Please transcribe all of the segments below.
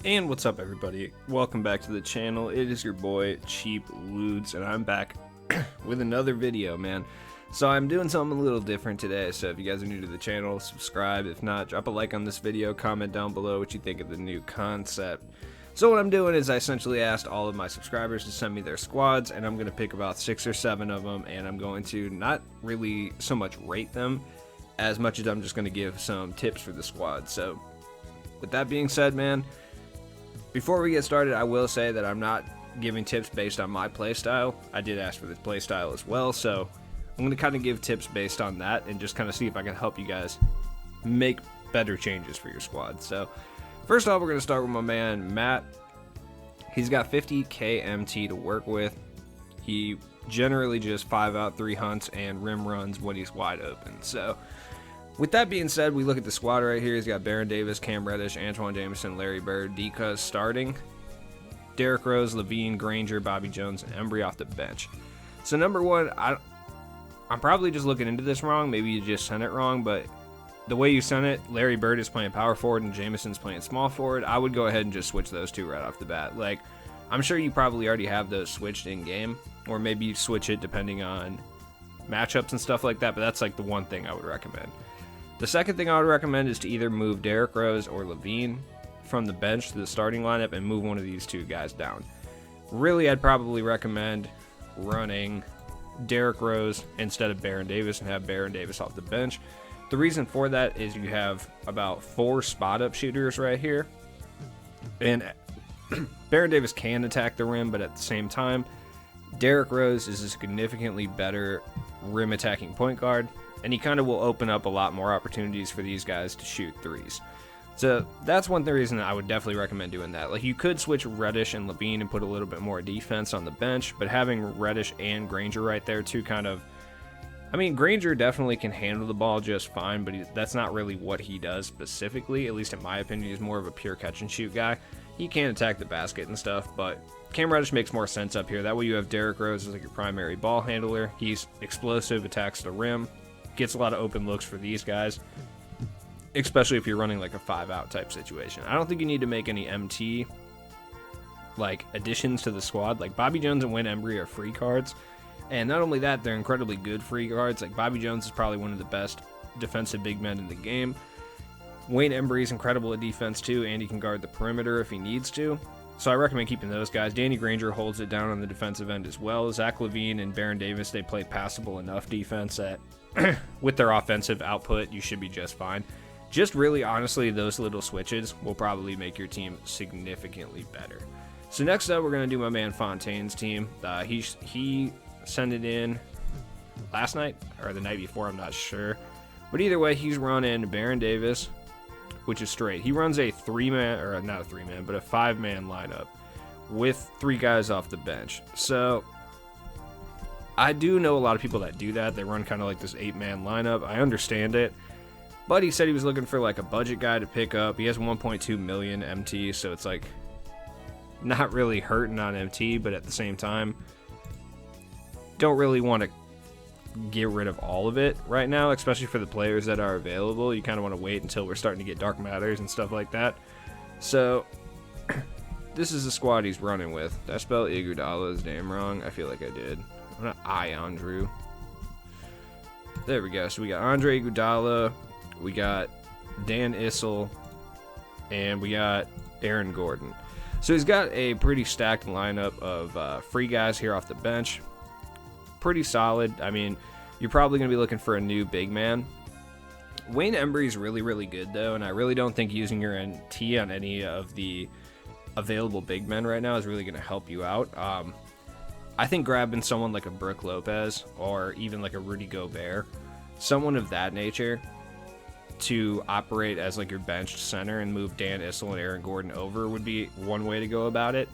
And what's up, everybody? Welcome back to the channel. It is your boy Cheap Ludes, and I'm back with another video, man. So I'm doing something a little different today, so if you guys are new to the channel, subscribe. If not, drop a like on this video, comment down below what you think of the new concept. So what I'm doing is I essentially asked all of my subscribers to send me their squads, and I'm going to pick about 6 or 7 of them, and I'm going to not really so much rate them as much as I'm just going to give some tips for the squad. So with that being said, man, before we get started, I will say that I'm not giving tips based on my playstyle. I did ask for this playstyle as well, so I'm going to kind of give tips based on that and just kind of see if I can help you guys make better changes for your squad. So first off, we're going to start with my man Matt. He's got 50k MT to work with. He generally just 5-out-3 hunts and rim runs when he's wide open. So with that being said, we look at the squad right here. He's got Baron Davis, Cam Reddish, Antoine Jameson, Larry Bird, Decuz starting, Derrick Rose, Levine, Granger, Bobby Jones, and Embry off the bench. So number one, I'm probably just looking into this wrong. Maybe you just sent it wrong, but the way you sent it, Larry Bird is playing power forward and Jameson's playing small forward. I would go ahead and just switch those two right off the bat. Like, I'm sure you probably already have those switched in game, or maybe you switch it depending on matchups and stuff like that, but that's like the one thing I would recommend. The second thing I would recommend is to either move Derrick Rose or Levine from the bench to the starting lineup and move one of these two guys down. Really, I'd probably recommend running Derrick Rose instead of Baron Davis and have Baron Davis off the bench. The reason for that is you have about 4 spot-up shooters right here, and Baron Davis can attack the rim, but at the same time, Derrick Rose is a significantly better rim attacking point guard, and he kind of will open up a lot more opportunities for these guys to shoot threes. So that's one reason that I would definitely recommend doing that. Like, you could switch Reddish and Levine and put a little bit more defense on the bench, but having Reddish and Granger right there to kind of, I mean, Granger definitely can handle the ball just fine, but that's not really what he does specifically. At least in my opinion, he's more of a pure catch and shoot guy. He can attack the basket and stuff, but Cam Reddish makes more sense up here. That way you have Derrick Rose as like your primary ball handler. He's explosive, attacks the rim, gets a lot of open looks for these guys, especially if you're running like a 5-out type situation. I don't think you need to make any MT like additions to the squad. Like, Bobby Jones and Wayne Embry are free cards, and not only that, they're incredibly good free cards. Like, Bobby Jones is probably one of the best defensive big men in the game. Wayne Embry is incredible at defense too, and he can guard the perimeter if he needs to. So I recommend keeping those guys. Danny Granger holds it down on the defensive end as well. Zach LaVine and Baron Davis, they play passable enough defense that with their offensive output, you should be just fine. Just really, honestly, those little switches will probably make your team significantly better. So next up, we're going to do my man Fontaine's team. He sent it in last night or the night before, I'm not sure. But either way, he's running Baron Davis, which is straight. He runs a 3-man, or not a 3-man, but a 5-man lineup with 3 guys off the bench. So I do know a lot of people that do that. They run kind of like this 8-man lineup. I understand it. But he said he was looking for like a budget guy to pick up. He has 1.2 million MT, so it's like not really hurting on MT, but at the same time, don't really want to get rid of all of it right now, especially for the players that are available. You kind of want to wait until we're starting to get dark matters and stuff like that. So this is the squad he's running with. Did I spell Iguodala's name wrong? I feel like I did. I'm not Andrew. There we go. So we got Andre Iguodala, we got Dan Issel, and we got Aaron Gordon. So he's got a pretty stacked lineup of free guys here off the bench. Pretty solid. I mean, you're probably going to be looking for a new big man. Wayne Embry is really, really good, though, and I really don't think using your NT on any of the available big men right now is really going to help you out. I think grabbing someone like a Brook Lopez or even like a Rudy Gobert, someone of that nature, to operate as like your benched center and move Dan Issel and Aaron Gordon over would be one way to go about it.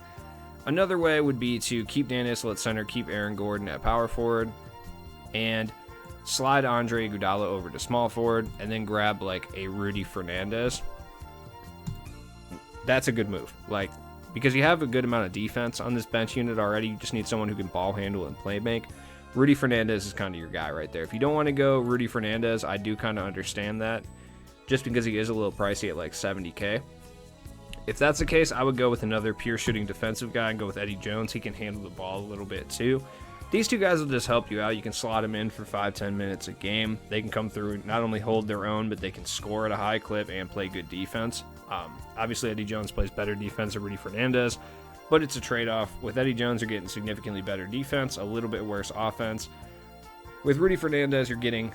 Another way would be to keep Dan Issel at center, keep Aaron Gordon at power forward, and slide Andre Iguodala over to small forward, and then grab like a Rudy Fernandez. That's a good move. Like, because you have a good amount of defense on this bench unit already, you just need someone who can ball handle and play make. Rudy Fernandez is kind of your guy right there. If you don't want to go Rudy Fernandez, I do kind of understand that, just because he is a little pricey at like 70k. If that's the case, I would go with another pure shooting defensive guy and go with Eddie Jones. He can handle the ball a little bit too. These two guys will just help you out. You can slot them in for 5-10 minutes a game. They can come through, not only hold their own, but they can score at a high clip and play good defense. Obviously, Eddie Jones plays better defense than Rudy Fernandez, but it's a trade-off. With Eddie Jones, you're getting significantly better defense, a little bit worse offense. With Rudy Fernandez, you're getting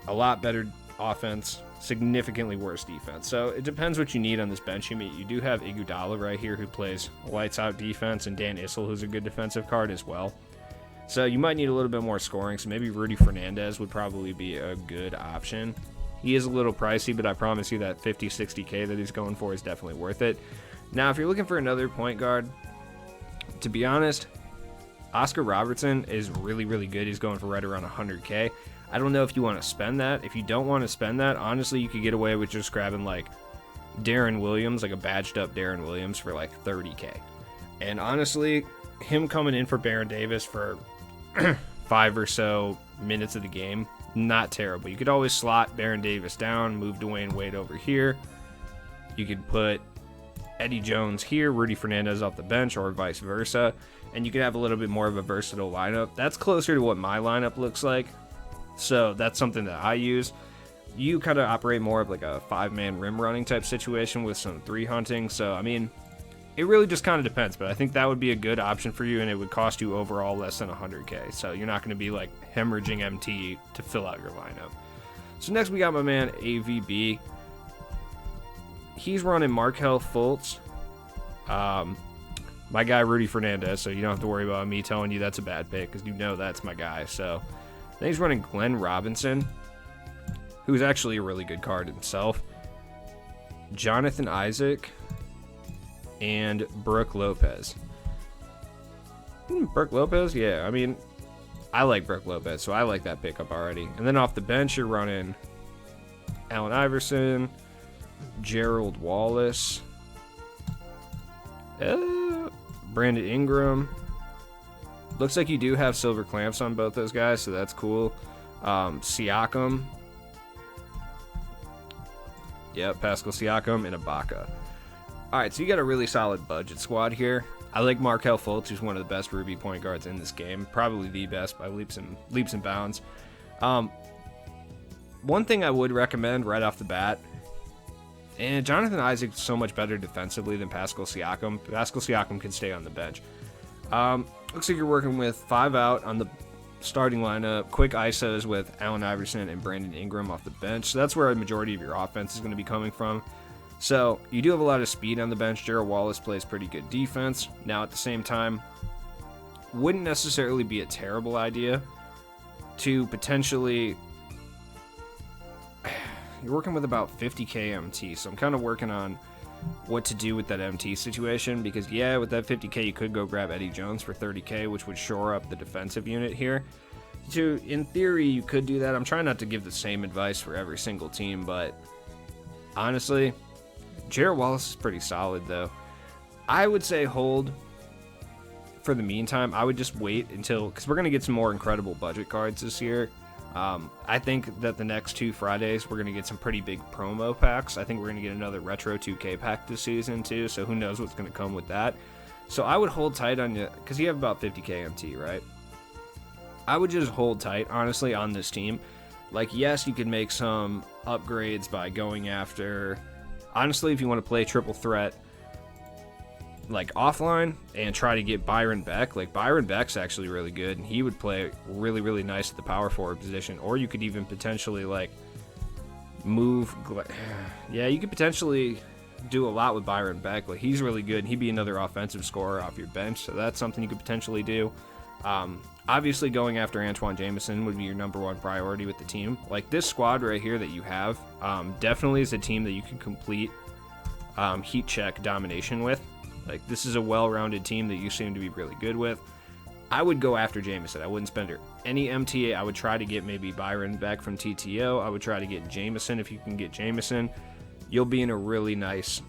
a lot better offense, significantly worse defense. So it depends what you need on this bench unit. You do have Iguodala right here who plays lights-out defense, and Dan Issel, who's a good defensive card as well. So you might need a little bit more scoring, so maybe Rudy Fernandez would probably be a good option. He is a little pricey, but I promise you that 50, 60K that he's going for is definitely worth it. Now, if you're looking for another point guard, to be honest, Oscar Robertson is really, really good. He's going for right around 100K. I don't know if you want to spend that. If you don't want to spend that, honestly, you could get away with just grabbing like Darren Williams, like a badged up Darren Williams for like 30K. And honestly, him coming in for Baron Davis for 5 or so minutes of the game, not terrible. You could always slot Baron Davis down, move Dwayne Wade over here. You could put Eddie Jones here, Rudy Fernandez off the bench, or vice versa, and you could have a little bit more of a versatile lineup. That's closer to what my lineup looks like, so that's something that I use. You kind of operate more of like a 5-man rim running type situation with some 3 hunting, so I mean, it really just kind of depends, but I think that would be a good option for you, and it would cost you overall less than 100K, so you're not going to be like hemorrhaging MT to fill out your lineup. So next we got my man AVB. He's running Markelle Fultz, my guy Rudy Fernandez, so you don't have to worry about me telling you that's a bad pick, because you know that's my guy. So then he's running Glenn Robinson, who's actually a really good card himself, Jonathan Isaac, and Brooke Lopez. Brooke Lopez? Yeah, I mean, I like Brooke Lopez, so I like that pickup already. And then off the bench, you're running Allen Iverson, Gerald Wallace, Brandon Ingram. Looks like you do have silver clamps on both those guys, so that's cool. Siakam. Yep, Pascal Siakam and Ibaka. Alright, so you got a really solid budget squad here. I like Markelle Fultz, who's one of the best Ruby point guards in this game. Probably the best by leaps and bounds. One thing I would recommend right off the bat, and Jonathan Isaac's so much better defensively than Pascal Siakam. Pascal Siakam can stay on the bench. Looks like you're working with 5 out on the starting lineup, quick ISOs with Allen Iverson and Brandon Ingram off the bench. So that's where a majority of your offense is going to be coming from. So you do have a lot of speed on the bench. Gerald Wallace plays pretty good defense. Now at the same time, wouldn't necessarily be a terrible idea to potentially... You're working with about 50K MT, so I'm kind of working on what to do with that MT situation, because yeah, with that 50K you could go grab Eddie Jones for 30K, which would shore up the defensive unit here. So in theory you could do that. I'm trying not to give the same advice for every single team, but honestly, Gerald Wallace is pretty solid though. I would say hold for the meantime. I would just wait until, because we're going to get some more incredible budget cards this year. I think that the next 2 Fridays we're going to get some pretty big promo packs. I think we're going to get another Retro 2K pack this season too, so who knows what's going to come with that. So I would hold tight on you, because you have about 50K MT, right? I would just hold tight, honestly, on this team. Like, yes, you could make some upgrades by going after... Honestly, if you want to play triple threat, like offline, and try to get Byron Beck, like Byron Beck's actually really good, and he would play really, really nice at the power forward position. Or you could even potentially like move. Yeah, you could potentially do a lot with Byron Beck. Like, he's really good, and he'd be another offensive scorer off your bench, so that's something you could potentially do. Obviously, going after Antoine Jameson would be your #1 priority with the team. Like, this squad right here that you have, definitely is a team that you can complete heat check domination with. Like, this is a well-rounded team that you seem to be really good with. I would go after Jameson. I wouldn't spend any MTA. I would try to get maybe Byron Beck from TTO. I would try to get Jameson if you can get Jameson. You'll be in a really nice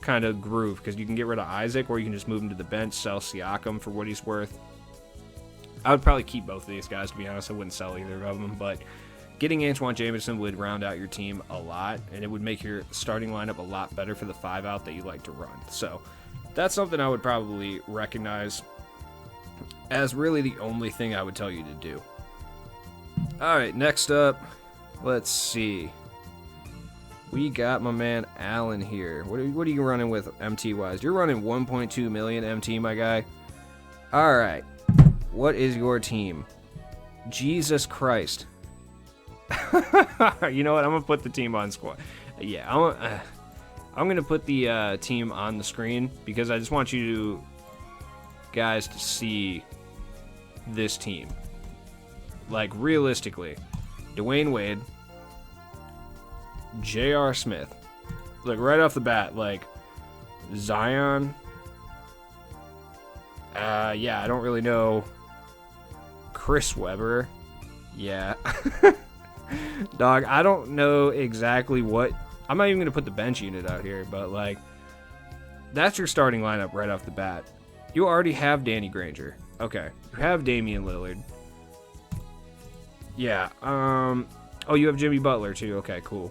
kind of groove, because you can get rid of Isaac, or you can just move him to the bench, sell Siakam for what he's worth. I would probably keep both of these guys, to be honest. I wouldn't sell either of them, but getting Antoine Jameson would round out your team a lot, and it would make your starting lineup a lot better for the 5-out that you like to run. So that's something I would probably recognize as really the only thing I would tell you to do. All right, next up, let's see. We got my man Allen here. What are you running with MT-wise? You're running 1.2 million MT, my guy. All right, what is your team? Jesus Christ. You know what? I'm going to put the team on squad. Yeah, I'm going to put the team on the screen because I just want you guys to see this team. Like, realistically, Dwayne Wade, J.R. Smith, like, right off the bat, like, Zion, yeah, I don't really know, Chris Webber, yeah, dog, I don't know exactly what, I'm not even going to put the bench unit out here, but, like, that's your starting lineup right off the bat. You already have Danny Granger, okay, you have Damian Lillard, yeah, oh, you have Jimmy Butler, too, okay, cool.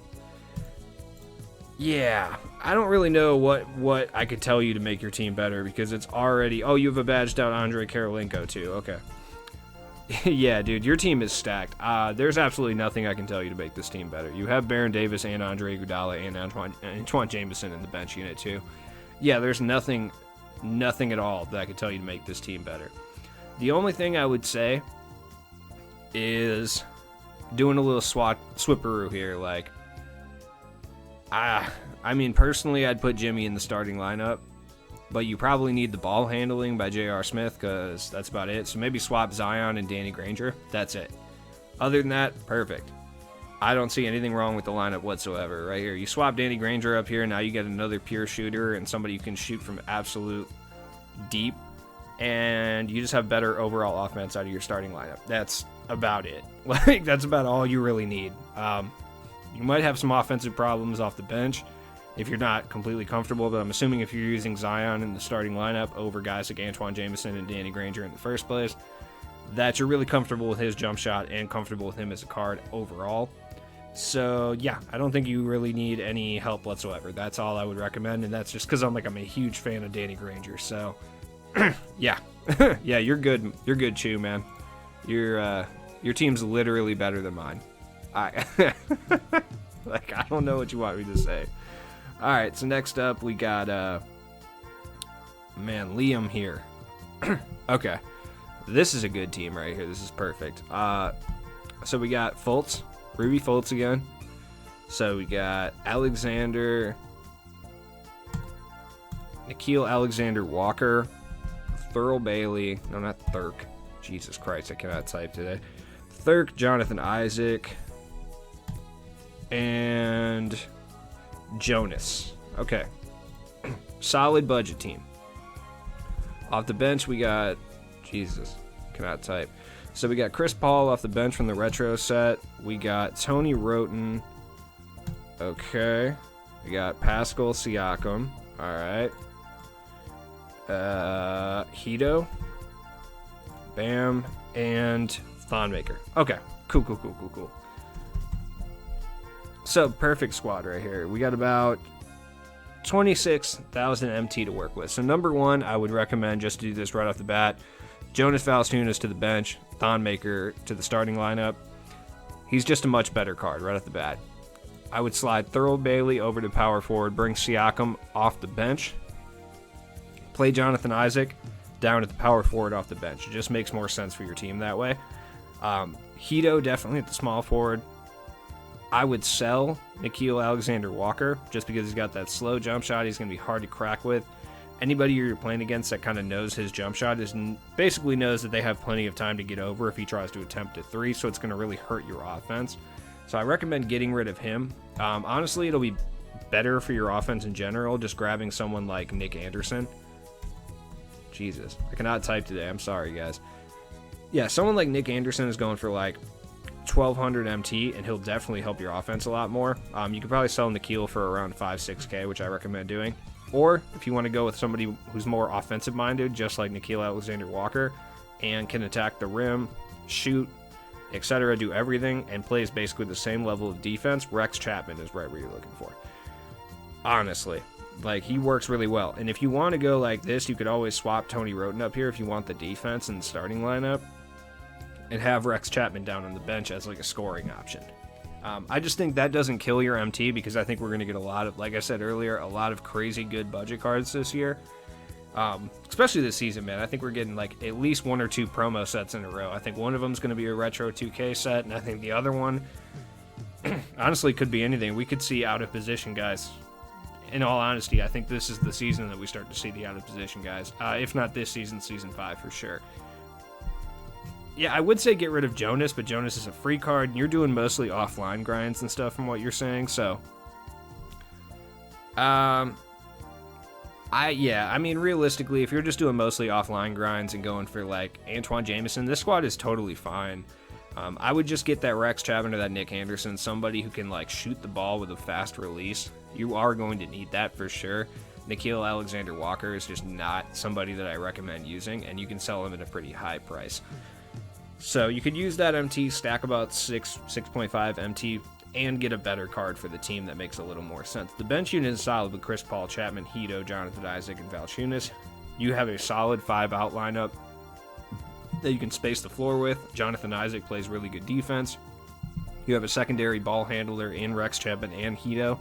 Yeah, I don't really know what I could tell you to make your team better because it's already... Oh, you have a badged out Andre Karolinko too. Okay. Yeah, dude, your team is stacked. There's absolutely nothing I can tell you to make this team better. You have Baron Davis and Andre Iguodala and Antoine Jameson in the bench unit too. Yeah, there's nothing at all that I could tell you to make this team better. The only thing I would say is doing a little swipperoo here, like... I mean, personally, I'd put Jimmy in the starting lineup, but you probably need the ball handling by J.R. Smith because that's about it. So maybe swap Zion and Danny Granger. That's it. Other than that, perfect. I don't see anything wrong with the lineup whatsoever right here. You swap Danny Granger up here, now you get another pure shooter and somebody who can shoot from absolute deep, and you just have better overall offense out of your starting lineup. That's about it. Like, that's about all you really need. You might have some offensive problems off the bench if you're not completely comfortable, but I'm assuming if you're using Zion in the starting lineup over guys like Antoine Jameson and Danny Granger in the first place, that you're really comfortable with his jump shot and comfortable with him as a card overall. So, yeah, I don't think you really need any help whatsoever. That's all I would recommend, and that's just because I'm a huge fan of Danny Granger. So, yeah. Yeah, you're good. You're good, Chew, man. Your team's literally better than mine. Like, I don't know what you want me to say. Alright, so next up we got man, Liam here. Okay, this is a good team right here. This is perfect. So we got Fultz, Ruby Fultz again. So we got Alexander, Nickeil Alexander-Walker, Thurl Bailey, no, not Thurk, Jesus Christ, I cannot type today. Thurk, Jonathan Isaac, and Jonas. Okay. Solid budget team. Off the bench, we got... Jesus. Cannot type. So we got Chris Paul off the bench from the retro set. We got Tony Roten. Okay. We got Pascal Siakam. Alright. Hito. Bam. And Thonmaker. Okay. Cool. So, perfect squad right here. We got about 26,000 MT to work with. So, number one, I would recommend just to do this right off the bat. Jonas Valanciunas to the bench. Thonmaker to the starting lineup. He's just a much better card right off the bat. I would slide Thurl Bailey over to power forward. Bring Siakam off the bench. Play Jonathan Isaac down at the power forward off the bench. It just makes more sense for your team that way. Hito definitely at the small forward. I would sell Nickeil Alexander-Walker just because he's got that slow jump shot. He's going to be hard to crack with. Anybody you're playing against that kind of knows his jump shot basically knows that they have plenty of time to get over if he tries to attempt a three, so it's going to really hurt your offense. So I recommend getting rid of him. Honestly, it'll be better for your offense in general just grabbing someone like Nick Anderson. Jesus, I cannot type today. I'm sorry, guys. Yeah, someone like Nick Anderson is going for like 1,200 MT, and he'll definitely help your offense a lot more. You could probably sell Nickeil for around 5-6K, which I recommend doing. Or if you want to go with somebody who's more offensive-minded, just like Nickeil Alexander-Walker, and can attack the rim, shoot, etc., do everything, and plays basically the same level of defense, Rex Chapman is right where you're looking for. Honestly. Like, he works really well. And if you want to go like this, you could always swap Tony Roten up here if you want the defense and the starting lineup, and have Rex Chapman down on the bench as like a scoring option. I just think that doesn't kill your MT, because I think we're going to get a lot of, like I said earlier, a lot of crazy good budget cards this year. Especially this season, man. I think we're getting like at least 1 or 2 promo sets in a row. I think one of them is going to be a Retro 2K set, and I think the other one, honestly, could be anything. We could see out of position guys. In all honesty, I think this is the season that we start to see the out of position guys. If not this season, season 5 for sure. Yeah, I would say get rid of Jonas, but Jonas is a free card, and you're doing mostly offline grinds and stuff from what you're saying, so. I mean, realistically, if you're just doing mostly offline grinds and going for, like, Antoine Jameson, this squad is totally fine. I would just get that Rex Chapman or that Nick Anderson, somebody who can, like, shoot the ball with a fast release. You are going to need that for sure. Nikhil Alexander-Walker is just not somebody that I recommend using, and you can sell him at a pretty high price. So you could use that MT, stack about 6.5 MT, and get a better card for the team that makes a little more sense. The bench unit is solid with Chris Paul, Chapman, Hito, Jonathan Isaac, and Valanciunas. You have a solid 5-out lineup that you can space the floor with. Jonathan Isaac plays really good defense. You have a secondary ball handler in Rex Chapman and Hito.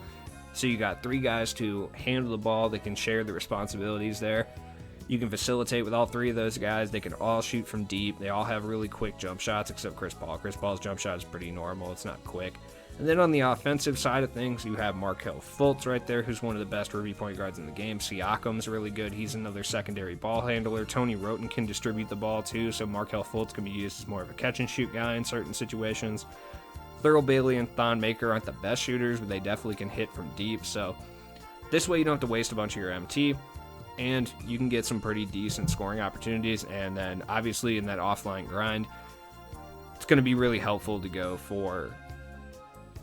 So you got 3 guys to handle the ball that can share the responsibilities there. You can facilitate with all 3 of those guys. They can all shoot from deep. They all have really quick jump shots, except Chris Paul. Chris Paul's jump shot is pretty normal. It's not quick. And then on the offensive side of things, you have Markelle Fultz right there, who's one of the best Ruby point guards in the game. Siakam's really good. He's another secondary ball handler. Tony Roten can distribute the ball too, so Markelle Fultz can be used as more of a catch-and-shoot guy in certain situations. Thurl Bailey and Thon Maker aren't the best shooters, but they definitely can hit from deep. So this way you don't have to waste a bunch of your MT, and you can get some pretty decent scoring opportunities. And then obviously in that offline grind, it's going to be really helpful to go for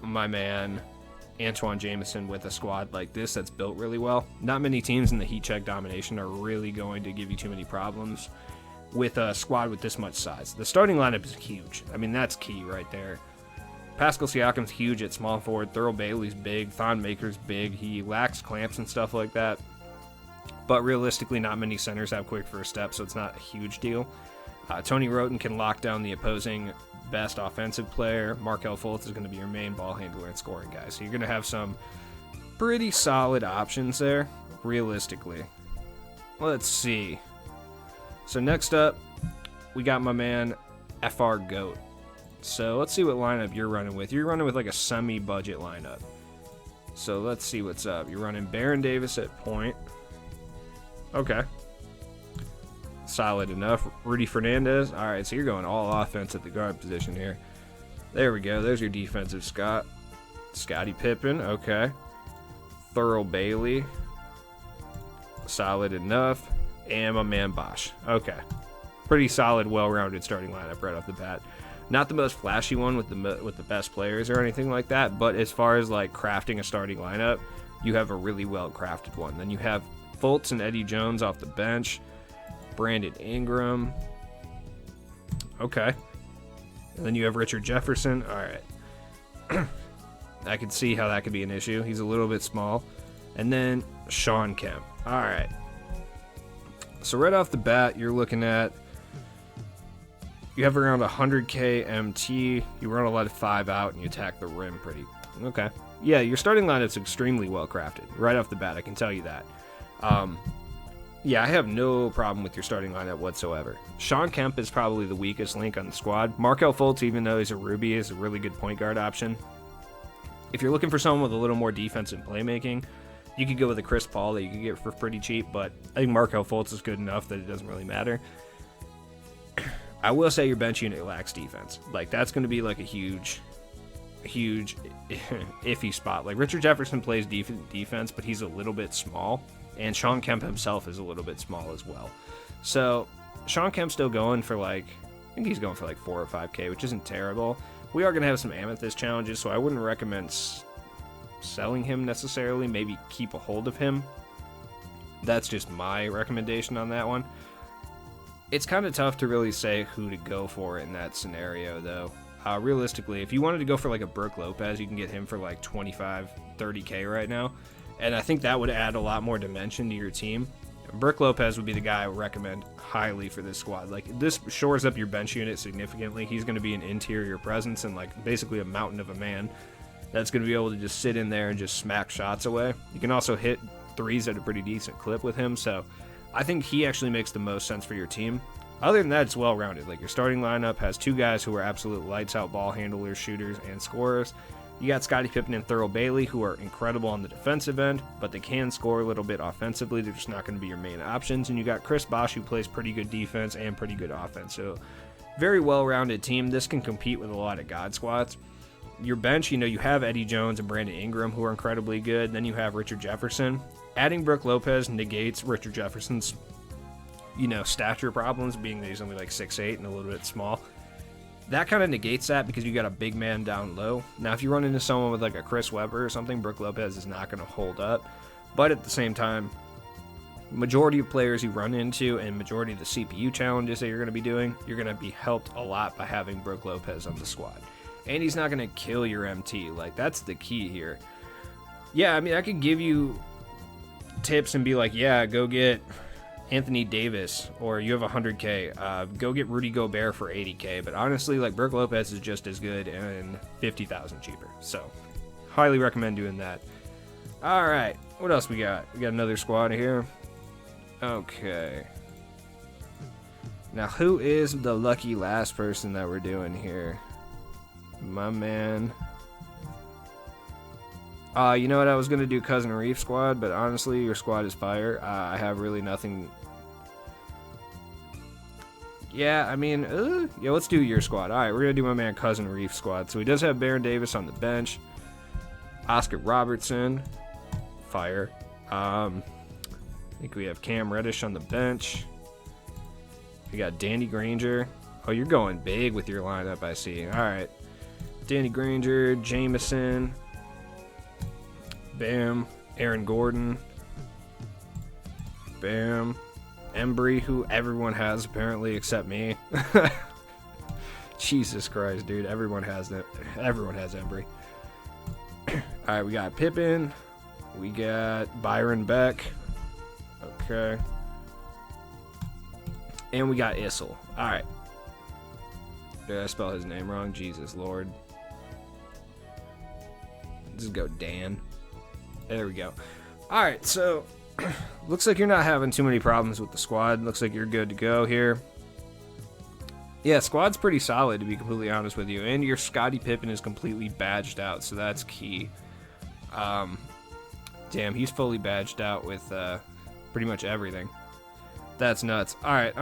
my man Antoine Jameson with a squad like this that's built really well. Not many teams in the heat check domination are really going to give you too many problems with a squad with this much size. The starting lineup is huge. I mean, that's key right there. Pascal Siakam's huge at small forward. Thurl Bailey's big. Thon Maker's big. He lacks clamps and stuff like that. But realistically, not many centers have quick first steps, so it's not a huge deal. Tony Roten can lock down the opposing best offensive player. Markelle Fultz is going to be your main ball handler and scoring guy. So you're going to have some pretty solid options there, realistically. Let's see. So next up, we got my man FR Goat. So let's see what lineup you're running with. You're running with like a semi-budget lineup. So let's see what's up. You're running Baron Davis at point. Okay. Solid enough. Rudy Fernandez. All right, so you're going all offense at the guard position here. There we go. There's your defensive Scott. Scottie Pippen. Okay. Thurl Bailey. Solid enough. And my man Bosch. Okay. Pretty solid, well-rounded starting lineup right off the bat. Not the most flashy one with the best players or anything like that, but as far as like crafting a starting lineup, you have a really well-crafted one. Then you have Fultz and Eddie Jones off the bench. Brandon Ingram. Okay. And then you have Richard Jefferson. All right. I can see how that could be an issue. He's a little bit small. And then Sean Kemp. All right. So right off the bat, you're looking at, you have around 100k MT. You run a lot of 5 out and you attack the rim pretty. Okay. Yeah, your starting lineup's extremely well crafted. Right off the bat, I can tell you that. Yeah, I have no problem with your starting lineup whatsoever. Sean Kemp is probably the weakest link on the squad. Markelle Fultz, even though he's a Ruby, is a really good point guard option. If you're looking for someone with a little more defensive playmaking, you could go with a Chris Paul that you could get for pretty cheap, but I think Markelle Fultz is good enough that it doesn't really matter. I will say your bench unit lacks defense. Like, that's going to be like a huge iffy spot. Like, Richard Jefferson plays defense, but he's a little bit small. And Sean Kemp himself is a little bit small as well. So Sean Kemp's still going for like, I think he's going for like 4 or 5k, which isn't terrible. We are going to have some Amethyst challenges, so I wouldn't recommend selling him necessarily. Maybe keep a hold of him. That's just my recommendation on that one. It's kind of tough to really say who to go for in that scenario, though. Realistically, if you wanted to go for like a Brook Lopez, you can get him for like 25, 30K right now. And I think that would add a lot more dimension to your team. Brook Lopez would be the guy I would recommend highly for this squad. Like, this shores up your bench unit significantly. He's going to be an interior presence and like basically a mountain of a man that's going to be able to just sit in there and just smack shots away. You can also hit threes at a pretty decent clip with him, so I think he actually makes the most sense for your team. Other than that, it's well-rounded. Like, your starting lineup has two guys who are absolute lights-out ball handlers, shooters, and scorers. You got Scottie Pippen and Thurl Bailey, who are incredible on the defensive end, but they can score a little bit offensively. They're just not going to be your main options. And you got Chris Bosh, who plays pretty good defense and pretty good offense. So, very well-rounded team. This can compete with a lot of God squads. Your bench, you have Eddie Jones and Brandon Ingram, who are incredibly good. Then you have Richard Jefferson. Adding Brook Lopez negates Richard Jefferson's, stature problems, being that he's only like 6'8" and a little bit small. That kind of negates that because you got a big man down low. Now, if you run into someone with like a Chris Webber or something, Brook Lopez is not going to hold up. But at the same time, majority of players you run into and majority of the CPU challenges that you're going to be doing, you're going to be helped a lot by having Brook Lopez on the squad. And he's not going to kill your MT. Like, that's the key here. Yeah, I mean, I could give you tips and be like, yeah, go get Anthony Davis, or you have 100K, go get Rudy Gobert for 80K. But honestly, like, Brook Lopez is just as good and 50,000 cheaper. So, highly recommend doing that. All right, what else we got? We got another squad here. Okay. Now, who is the lucky last person that we're doing here? My man. You know what? I was going to do Cousin Reef squad, but honestly, your squad is fire. I have really nothing. Yeah, I mean, yeah, let's do your squad. All right, we're going to do my man Cousin Reef squad. So he does have Baron Davis on the bench. Oscar Robertson. Fire. I think we have Cam Reddish on the bench. We got Danny Granger. Oh, you're going big with your lineup, I see. All right. Danny Granger, Jameson, bam, Aaron Gordon, bam, Embry, who everyone has apparently except me. Jesus Christ, dude, everyone has that. Everyone has Embry. All right, we got Pippen, we got Byron Beck, okay, and we got Issel. All right. Did I spell his name wrong? Jesus Lord. Just go Dan. There we go. Alright, so looks like you're not having too many problems with the squad. Looks like you're good to go here. Yeah, squad's pretty solid, to be completely honest with you. And your Scottie Pippen is completely badged out, so that's key. Damn, he's fully badged out with pretty much everything. That's nuts. Alright,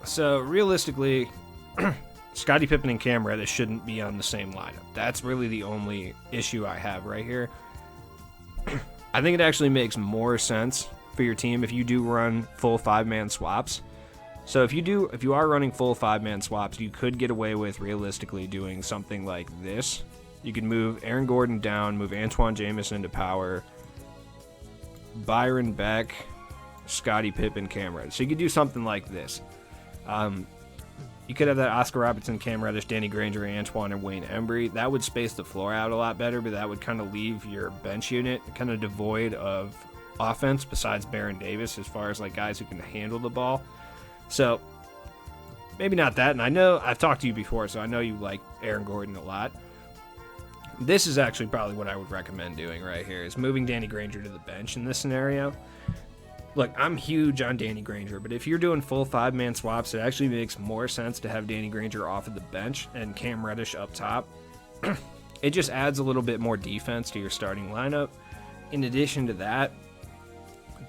so realistically, Scottie Pippen and Cam Reddish shouldn't be on the same lineup. That's really the only issue I have right here. I think it actually makes more sense for your team if you do run full 5-man swaps. So if you are running full 5-man swaps, you could get away with realistically doing something like this. You could move Aaron Gordon down, move Antoine Jameson to power, Byron Beck, Scottie Pippen, Cam Reddish. So you could do something like this. You could have that Oscar Robertson, Cam Reddish, Danny Granger, Antoine, and Wayne Embry. That would space the floor out a lot better, but that would kind of leave your bench unit kind of devoid of offense besides Baron Davis as far as like guys who can handle the ball. So maybe not that. And I know I've talked to you before, so I know you like Aaron Gordon a lot. This is actually probably what I would recommend doing right here, is moving Danny Granger to the bench in this scenario. Look, I'm huge on Danny Granger, but if you're doing full 5-man swaps, it actually makes more sense to have Danny Granger off of the bench and Cam Reddish up top. It just adds a little bit more defense to your starting lineup. In addition to that,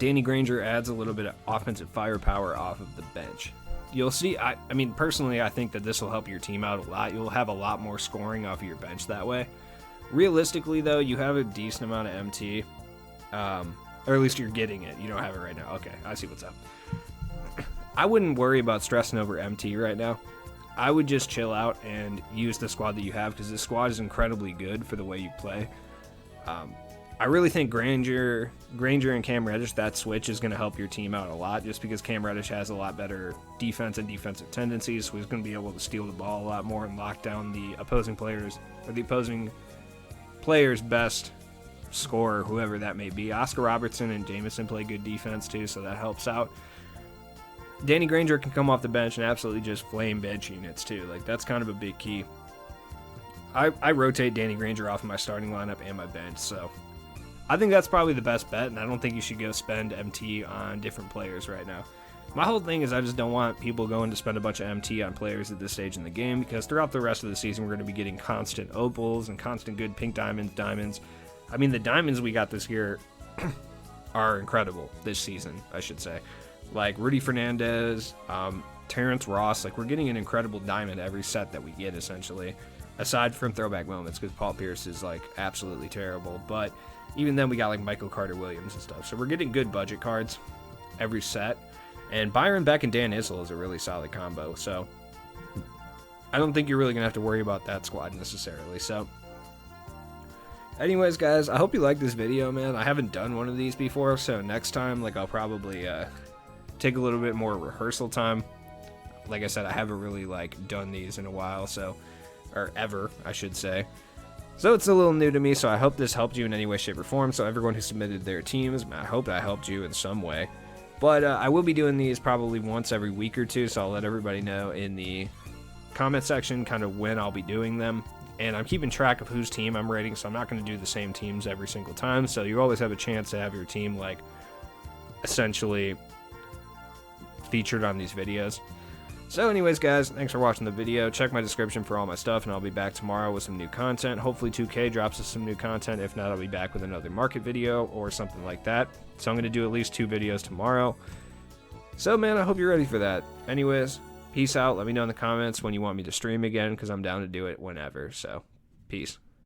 Danny Granger adds a little bit of offensive firepower off of the bench. You'll see, I mean, personally, I think that this will help your team out a lot. You'll have a lot more scoring off of your bench that way. Realistically, though, you have a decent amount of MT. Or at least you're getting it. You don't have it right now. Okay, I see what's up. I wouldn't worry about stressing over MT right now. I would just chill out and use the squad that you have, because this squad is incredibly good for the way you play. I really think Granger and Cam Reddish, that switch is going to help your team out a lot, just because Cam Reddish has a lot better defense and defensive tendencies, so he's going to be able to steal the ball a lot more and lock down the opposing players, or the opposing player's best scorer, whoever that may be. Oscar Robertson and Jamison play good defense too, so that helps out. Danny Granger can come off the bench and absolutely just flame bench units too. Like, that's kind of a big key. I rotate Danny Granger off of my starting lineup and my bench, so I think that's probably the best bet, and I don't think you should go spend MT on different players right now. My whole thing is I just don't want people going to spend a bunch of MT on players at this stage in the game, because throughout the rest of the season, we're going to be getting constant opals and constant good pink diamonds. I mean, the diamonds we got this year are incredible this season, I should say. Like Rudy Fernandez, Terrence Ross, like we're getting an incredible diamond every set that we get, essentially. Aside from throwback moments, because Paul Pierce is like absolutely terrible. But even then, we got like Michael Carter-Williams and stuff. So we're getting good budget cards every set. And Byron Beck and Dan Issel is a really solid combo. So I don't think you're really going to have to worry about that squad necessarily. So anyways, guys, I hope you liked this video, man. I haven't done one of these before. So next time, like, I'll probably take a little bit more rehearsal time. Like I said, I haven't really like done these in a while. So, or ever, I should say. So it's a little new to me, so I hope this helped you in any way, shape, or form. So everyone who submitted their teams, I hope that helped you in some way. But I will be doing these probably once every week or two, so I'll let everybody know in the comment section kind of when I'll be doing them. And I'm keeping track of whose team I'm rating, so I'm not going to do the same teams every single time. So you always have a chance to have your team, like, essentially featured on these videos. So anyways, guys, thanks for watching the video. Check my description for all my stuff, and I'll be back tomorrow with some new content. Hopefully 2K drops us some new content. If not, I'll be back with another market video or something like that. So I'm going to do at least 2 videos tomorrow. So, man, I hope you're ready for that. Anyways, peace out. Let me know in the comments when you want me to stream again, because I'm down to do it whenever. So, peace.